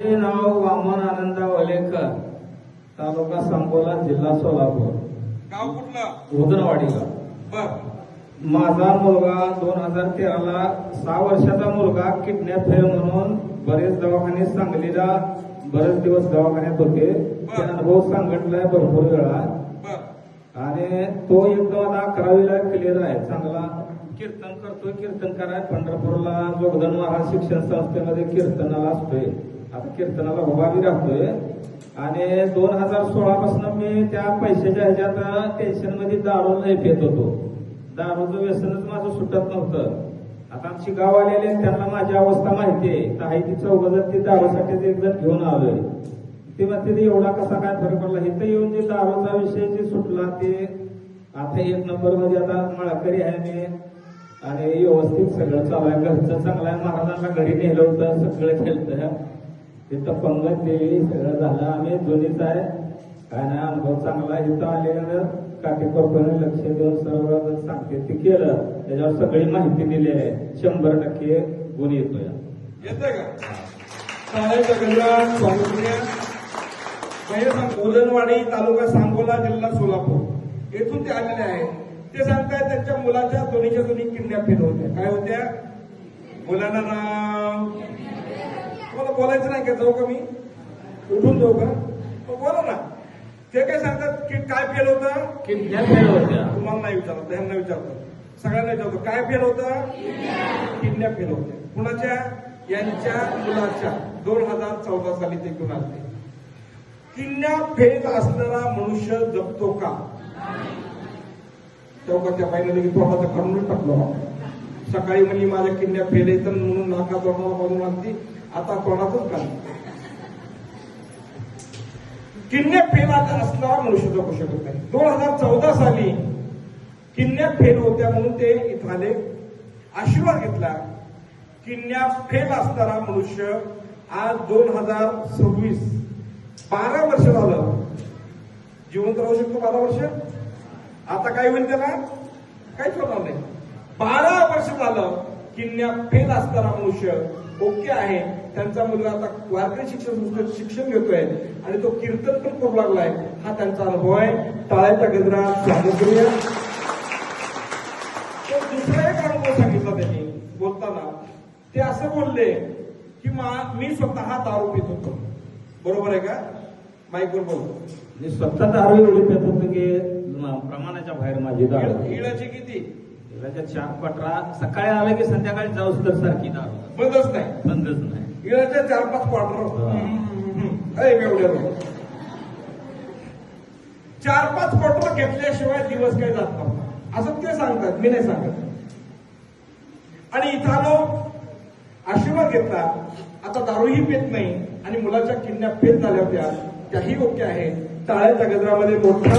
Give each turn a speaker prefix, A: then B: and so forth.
A: माझे नाव वामन आनंदा वलेकर, तालुका सांगोला, जिल्हा सोलापूर.
B: गाव कुठलं?
A: उदनवाडीला.
B: बर.
A: माझा मुलगा 2013ला 6 वर्षाचा मुलगा किडनॅप फेल म्हणून बरेच दवाखाने सांगलीला बरेच दिवस दवाखान्यात होते. ते अनुभव सांगितलाय भरपूर वेळा. आणि तो एकदम आता 11वीला क्लिअर आहे. चांगला कीर्तन करतोय. कीर्तन कराय पंढरपूरला जोगदन महाराज शिक्षण संस्थेमध्ये कीर्तनाला असतोय. आता कीर्तनाला उभा बी राहतोय. आणि 2016 पासून मी त्या पैशाच्या ह्याच्यात टेन्शन मध्ये दारू नाही पेत होतो. दारूचं व्यसनच माझं सुटत नव्हतं. आता आमची गाव आलेले त्यांना माझी अवस्था माहितीये. ताई ती चौघजण ती दारूसाठी एक जण घेऊन आलोय. ते म्हणते एवढा कसा काय फरक पडला. इथं येऊन जे दारूचा विषय जे सुटला ते आता 1 नंबर मध्ये आता मळकरी आहे मी. आणि व्यवस्थित सगळं चालू आहे. घरचं चांगलं आहे. महाराजांना घरी नेलं होतं. सगळं केलं. तिथं पंगत देवी सगळं झालं. आम्ही दोन्हीच आहे. काय नाही अनुभव चांगला. इथं आलेलं काटेकोरपणे लक्ष देऊन सर्व सांगते ते केलं. त्याच्यावर सगळी माहिती दिली आहे. 100% गुण येतोय.
B: येतोय का? उदनवाडी तालुका सांगोला जिल्हा सोलापूर येथून ते आलेले आहेत. ते सांगतायत त्यांच्या मुलाच्या दोन्हीच्या दोन्ही किडनॅप फेल होत्या. काय होत्या? मुलांना नाव तुम्हाला बोलायचं नाही का? जाऊ का मी? उठून जाऊ का? बोला ना. ते काय सांगतात की काय फेल होतं?
A: किडनॅप फेल होत्या.
B: तुम्हाला नाही विचारत, त्यांना विचारतो, सगळ्यांना विचारतो. काय फेल होतं? किडनॅप फेल होते. कुणाच्या? यांच्या मुलाच्या. 2014 साली ते घेऊन आले. किडनॅप फेल असणारा मनुष्य जगतो का? तेव्हा त्या बाईने लगेच तोंडाचा काढून टाकलो. सकाळी म्हणजे माझ्या किडनॅप फेल येतं म्हणून नाका तोंडाला बांधून आणते. आता तोंडातच काढ. किडनॅप फेल असणारा मनुष्य जगू शकत नाही. 2014 साली किडनॅप फेल होत्या म्हणून ते इथं आले. आशीर्वाद घेतला. किडनॅप फेल असणारा मनुष्य आज 2026 12 वर्ष झालं जिवंत राहू शकतो. 12 वर्ष. आता काय होईल त्याला? काहीच होणार नाही. 12 वर्ष झालं किडनॅप फेल असणारा मनुष्य ओके आहे. त्यांचा मुलगा आता वारकरी शिक्षण संस्थेत शिक्षण घेतोय आणि तो कीर्तन पण करू लागलाय. हा त्यांचा अनुभव आहे. टाळ्याच्या गजरात स्वागत करूया. तो दुसरा एक अनुभव सांगितला त्यांनी बोलताना. ते असं बोलले की मी स्वतः दारू पित होतो. बरोबर आहे का? माईकवर बोल.
A: मी स्वतः दारू एवढी पेत होतो की प्रमाणाच्या बाहेर माझी दारू.
B: इळाची किती?
A: इळाच्या 4 क्वार्टरा. सकाळी आलं की संध्याकाळी जाऊस तर सारखी दारू.
B: बंदच नाही.
A: बंदच नाही.
B: इळाच्या 4-5 क्वार्टर. 4-5 क्वार्टर घेतल्याशिवाय दिवस काही जात नव्हता असं ते सांगतात. मी नाही सांगत. आणि इथं आलो, आशीर्वाद घेतला. आता दारूही पेत नाही आणि मुलाच्या किडनॅप फेल झाल्या होत्या त्याही ओके आहे. टाळ्याच्या गजरामध्ये मोठा